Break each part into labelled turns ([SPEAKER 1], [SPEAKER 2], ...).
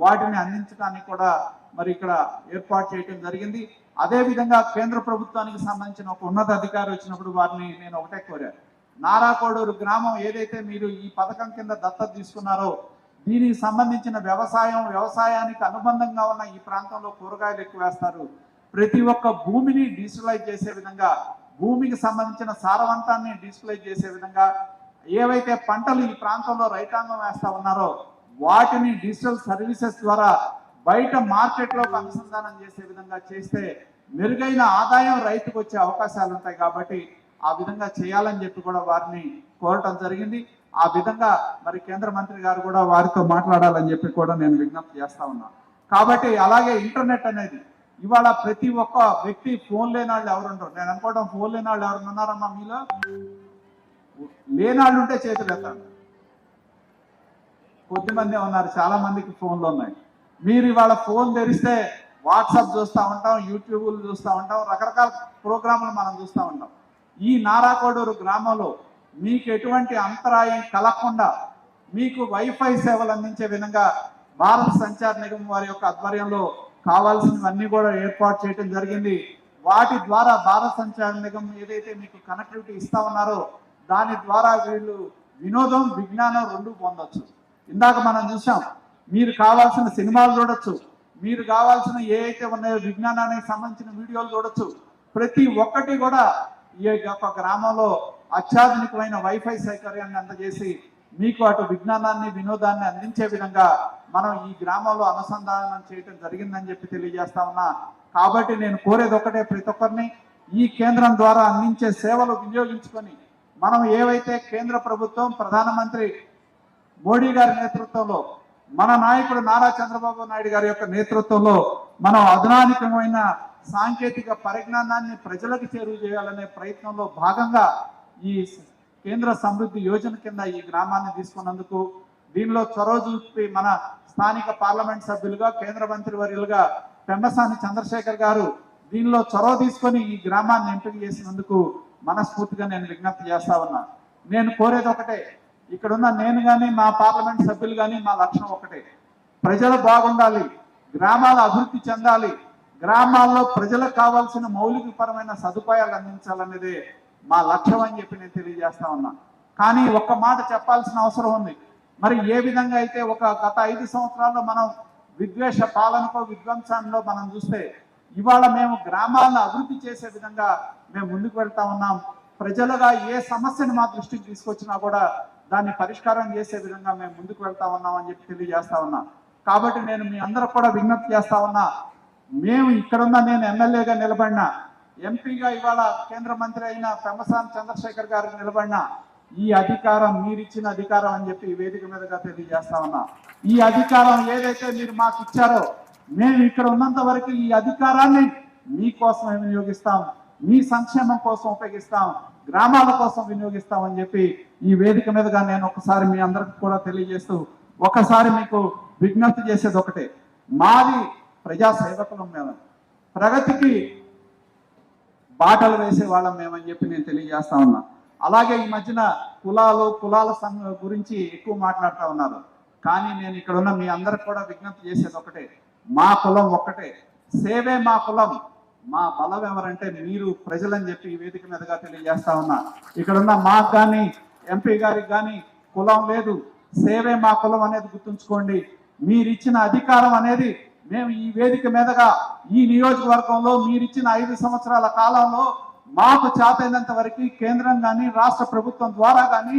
[SPEAKER 1] వాటిని అందించడానికి కూడా మరి ఇక్కడ ఏర్పాటు చేయడం జరిగింది. అదేవిధంగా కేంద్ర ప్రభుత్వానికి సంబంధించిన ఒక ఉన్నత అధికారి వచ్చినప్పుడు వారిని నేను ఒకటే కోరాను, నారాకోడూరు గ్రామం ఏదైతే మీరు ఈ పథకం కింద దత్తత తీసుకున్నారో దీనికి సంబంధించిన వ్యవసాయానికి అనుబంధంగా ఉన్న ఈ ప్రాంతంలో కూరగాయలు ఎక్కువ వేస్తారు, ప్రతి ఒక్క భూమిని డిజిటలైజ్ చేసే విధంగా, భూమికి సంబంధించిన సారవంతాన్ని డిజిటలైజ్ చేసే విధంగా, ఏవైతే పంటలు ఈ ప్రాంతంలో రైతాంగం వేస్తా ఉన్నారో వాటిని డిజిటల్ సర్వీసెస్ ద్వారా బయట మార్కెట్లోకి అనుసంధానం చేసే విధంగా చేస్తే మెరుగైన ఆదాయం రైతుకు వచ్చే అవకాశాలు ఉంటాయి. కాబట్టి ఆ విధంగా చేయాలని చెప్పి కూడా వారిని కోరటం జరిగింది. ఆ విధంగా మరి కేంద్ర మంత్రి గారు కూడా వారితో మాట్లాడాలని చెప్పి కూడా నేను విజ్ఞప్తి చేస్తా ఉన్నాను. కాబట్టి అలాగే ఇంటర్నెట్ అనేది ఇవాళ ప్రతి ఒక్క వ్యక్తి ఫోన్ లేని వాళ్ళు ఎవరుంటారు, నేను అనుకోవడం ఫోన్ లేని వాళ్ళు ఎవరు ఉన్నారమ్మా మీలో? లేనాళ్ళు ఉంటే చేతులు ఎత్తండి. కొద్దిమంది ఉన్నారు, చాలా మందికి ఫోన్లు ఉన్నాయి. మీరు ఇవాళ ఫోన్ తెరిస్తే వాట్సాప్ చూస్తూ ఉంటాం, యూట్యూబ్లు చూస్తూ ఉంటాం, రకరకాల ప్రోగ్రాంలు మనం చూస్తూ ఉంటాం. ఈ నారాకోడూరు గ్రామంలో మీకు ఎటువంటి అంతరాయం కలగకుండా మీకు వైఫై సేవలు అందించే విధంగా భారత సంచార నిగమం వారి యొక్క ఆధ్వర్యంలో కావాల్సినవన్నీ కూడా ఏర్పాటు చేయడం జరిగింది. వాటి ద్వారా భారత సంచార నిగమం ఏదైతే మీకు కనెక్టివిటీ ఇస్తా ఉన్నారో దాని ద్వారా వీళ్ళు వినోదం విజ్ఞానం రెండు పొందొచ్చు. ఇందాక మనం చూసాం, మీరు కావాల్సిన సినిమాలు చూడొచ్చు, మీరు కావాల్సిన ఏ అయితే ఉన్నాయో విజ్ఞానానికి సంబంధించిన వీడియోలు చూడొచ్చు. ప్రతి ఒక్కటి కూడా ఈ యొక్క గ్రామంలో అత్యాధునికమైన వైఫై సౌకర్యాన్ని అందజేసి మీకు అటు విజ్ఞానాన్ని వినోదాన్ని అందించే విధంగా మనం ఈ గ్రామంలో అనుసంధానం చేయడం జరిగిందని చెప్పి తెలియజేస్తా ఉన్నా. కాబట్టి నేను కోరేది ఒకటే, ప్రతి ఒక్కరిని ఈ కేంద్రం ద్వారా అందించే సేవలు వినియోగించుకొని మనం ఏవైతే కేంద్ర ప్రభుత్వం ప్రధానమంత్రి మోడీ గారి నేతృత్వంలో మన నాయకుడు నారా చంద్రబాబు నాయుడు గారి యొక్క నేతృత్వంలో మనం అధునాతనమైన సాంకేతిక పరిజ్ఞానాన్ని ప్రజలకు చేరువ చేయాలనే ప్రయత్నంలో భాగంగా ఈ కేంద్ర సమృద్ధి యోజన కింద ఈ గ్రామాన్ని తీసుకున్నందుకు, దీనిలో చొరవ చూపి మన స్థానిక పార్లమెంట్ సభ్యులుగా కేంద్ర మంత్రి వర్యులుగా పెమ్మసాని చంద్రశేఖర్ గారు దీనిలో చొరవ తీసుకొని ఈ గ్రామాన్ని ఎంపిక చేసినందుకు మనస్ఫూర్తిగా నేను విజ్ఞప్తి చేస్తా ఉన్నా. నేను కోరేది ఒకటే, ఇక్కడున్న నేను కానీ మా పార్లమెంట్ సభ్యులు కానీ మా లక్ష్యం ఒకటే, ప్రజలు బాగుండాలి, గ్రామాలు అభివృద్ధి చెందాలి, గ్రామాల్లో ప్రజలకు కావాల్సిన మౌలికపరమైన సదుపాయాలు అందించాలనేదే మా లక్ష్యం అని చెప్పి నేను తెలియజేస్తా ఉన్నా. కానీ ఒక్క మాట చెప్పాల్సిన అవసరం ఉంది. మరి ఏ విధంగా అయితే గత 5 సంవత్సరాల్లో మనం విద్వేష పాలనకో విధ్వంసంలో మనం చూస్తే ఇవాళ మేము గ్రామాలను అభివృద్ధి చేసే విధంగా మేము ముందుకు వెళ్తా ఉన్నాం. ప్రజలుగా ఏ సమస్యను మా దృష్టికి తీసుకొచ్చినా కూడా దాన్ని పరిష్కారం చేసే విధంగా మేము ముందుకు వెళ్తా ఉన్నాం అని చెప్పి తెలియజేస్తా ఉన్నా. కాబట్టి నేను మీ అందరూ కూడా విజ్ఞప్తి చేస్తా ఉన్నా, మేము ఇక్కడున్న నేను ఎమ్మెల్యేగా నిలబడినా, ఎంపీగా ఇవాళ కేంద్ర మంత్రి అయిన పెమ్మసాని చంద్రశేఖర్ గారికి నిలబడినా, ఈ అధికారం మీరిచ్చిన అధికారం అని చెప్పి ఈ వేదిక మీదుగా తెలియజేస్తా ఉన్నా. ఈ అధికారం ఏదైతే మీరు మాకు ఇచ్చారో మేము ఇక్కడ ఉన్నంత వరకు ఈ అధికారాన్ని మీకోసమే వినియోగిస్తాం, మీ సంక్షేమం కోసం ఉపయోగిస్తాం, గ్రామాల కోసం వినియోగిస్తాం అని చెప్పి ఈ వేదిక మీదుగా నేను ఒకసారి మీ అందరికి కూడా తెలియజేస్తూ ఒకసారి మీకు విజ్ఞప్తి చేసేది ఒకటే, మాది ప్రజా సేవకులం మేము, ప్రగతికి బాటలు వేసే వాళ్ళం మేమని చెప్పి నేను తెలియజేస్తా ఉన్నా. అలాగే ఈ మధ్యన కులాల గురించి ఎక్కువ మాట్లాడుతూ ఉన్నారు. కానీ నేను ఇక్కడ ఉన్న మీ అందరికి కూడా విజ్ఞప్తి చేసేది ఒకటే, మా కులం ఒక్కటే, సేవే మా కులం, మా బలం ఎవరంటే మీరు ప్రజలని చెప్పి ఈ వేదిక మీదుగా తెలియజేస్తా ఉన్నా. ఇక్కడున్న మాకు కానీ ఎంపీ గారికి కానీ కులం లేదు, సేవే మా కులం అనేది గుర్తుంచుకోండి. మీరిచ్చిన అధికారం అనేది మేము ఈ వేదిక మీదుగా ఈ నియోజకవర్గంలో మీరిచ్చిన 5 సంవత్సరాల కాలంలో మాకు చేతైనంత వరకు కేంద్రం కానీ రాష్ట్ర ప్రభుత్వం ద్వారా కానీ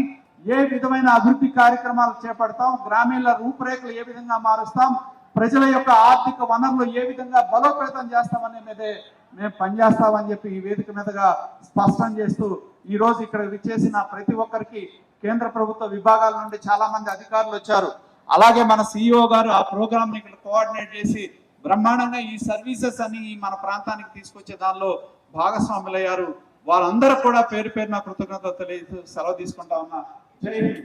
[SPEAKER 1] ఏ విధమైన అభివృద్ధి కార్యక్రమాలు చేపడతాం, గ్రామీణ రూపురేఖలు ఏ విధంగా మారుస్తాం, ప్రజల యొక్క ఆర్థిక వనరులు ఏ విధంగా బలోపేతం చేస్తామనే మీదే మేము పనిచేస్తామని చెప్పి ఈ వేదిక మీదుగా స్పష్టం చేస్తూ ఈ రోజు ఇక్కడ విచ్చేసిన ప్రతి ఒక్కరికి కేంద్ర ప్రభుత్వ విభాగాల నుండి చాలా మంది అధికారులు వచ్చారు. అలాగే మన సిఇఓ గారు ఆ ప్రోగ్రామ్ ని ఇక్కడ కోఆర్డినేట్ చేసి బ్రహ్మాండంగా ఈ సర్వీసెస్ అని మన ప్రాంతానికి తీసుకొచ్చే దానిలో భాగస్వాములయ్యారు. వాళ్ళందరూ కూడా పేరు పేరున కృతజ్ఞతలు తెలియజేస్తూ సెలవు తీసుకుంటా ఉన్నా. జై హింద్.